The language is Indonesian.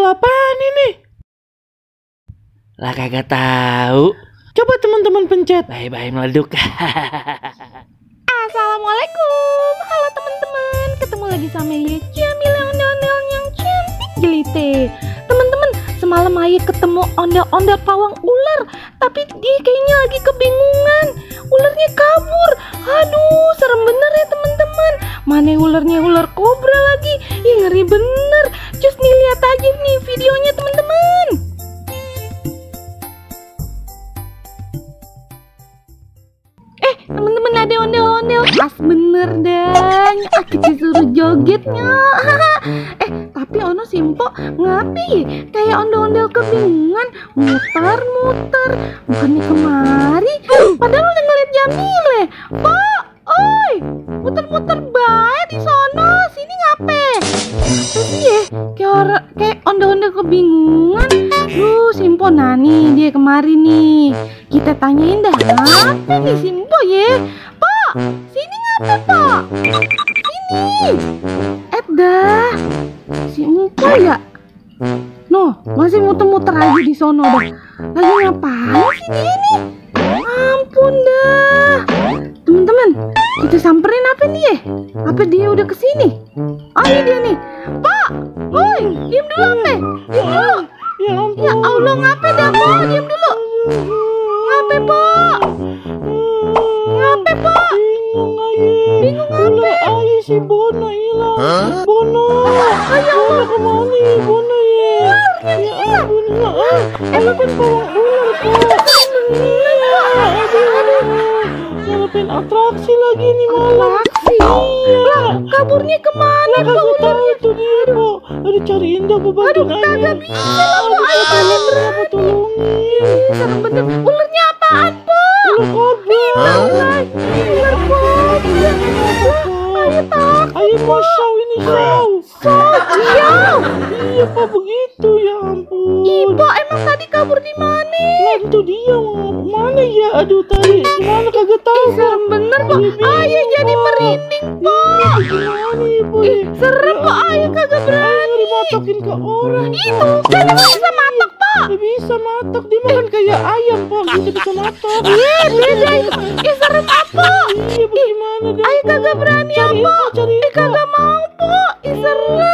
apaan ini? Lah kagak tahu. Coba teman-teman pencet. Bye-bye meleduk. Assalamualaikum. Halo teman-teman. Ketemu lagi sama Ayah Jamil yang ondel-ondel yang cantik jelite. Teman-teman, semalam Ayah ketemu ondel-ondel pawang ular, tapi dia kayaknya lagi kebingungan. Ularnya kabur. Aduh, serem bener ya teman-teman. Mana ularnya ular kobra lagi. Ih, ngeri bener. Cus nih, lihat aja nih videonya teman-teman. Teman-teman, ada ondel-ondel pas bener dan kita suruh jogetnya. Tapi ono Simpo ngapain kayak ondel-ondel kebingungan, muter-muter bukannya kemari, padahal udah ngeliat Jamile. Pak, oi, muter-muter bae di sono, sini ngape? Terus ya kayak ondel-ondel kebingungan. Simpo nani dia kemari nih. Kita tanyain dah, apa nih Simpo ya? Pak, sini ngapain Pak? Sini. Dah, Simpo ya? Noh, masih muter-muter aja di sono dah. Lagi ngapain sih dia nih? Ampun dah. Teman-teman, kita samperin apa nih ya? Apa dia udah kesini? Oh, ini dia nih. Pak, woi, diam dulu apa? Diam dulu. Ya ampun. Ya Allah, ngapain dah Pak? Diam dulu. Ngapain Pak? Ngapain Pak? Bingung Ular apa? ayah si Bono hilang. Bono. Ya Allah, Kemana Bono ya? Ya ampun ya. Emang kan pawang ular kok. Ngelakuin atraksi lagi nih malam. Atraksi? Lah, kaburnya kemana Pak Kagak tahu ularnya? tuh dia kok. Aduh, cariin dah gue bantuin ayah. Kagak bisa lah Pak, ayo kalian Apa tolongin? serem bener. Ularnya apaan Po? Ular kobra. Ular kobra. Ayo tak. Ayo mau show ini show. Iya. Iya Pak, begitu ya ampun. Ibu emang tadi kabur di mana? Lah itu dia mau mana ya? Aduh tadi mana kagak tahu. Serem bener Pak. Ayah jadi merinding Pak. Gimana ibu? Serem Pak, ayah kagak berani. Dimatokin ke orang. Itu kan nggak bisa matok Pak. Dia bisa matok, dia makan kayak ayam Pak, gitu bisa matok. Iya beda itu. Serem apa? Iya bagaimana dong? Ayah kagak berani Cari apa? info, cari info. Kagak mau Po. Serem.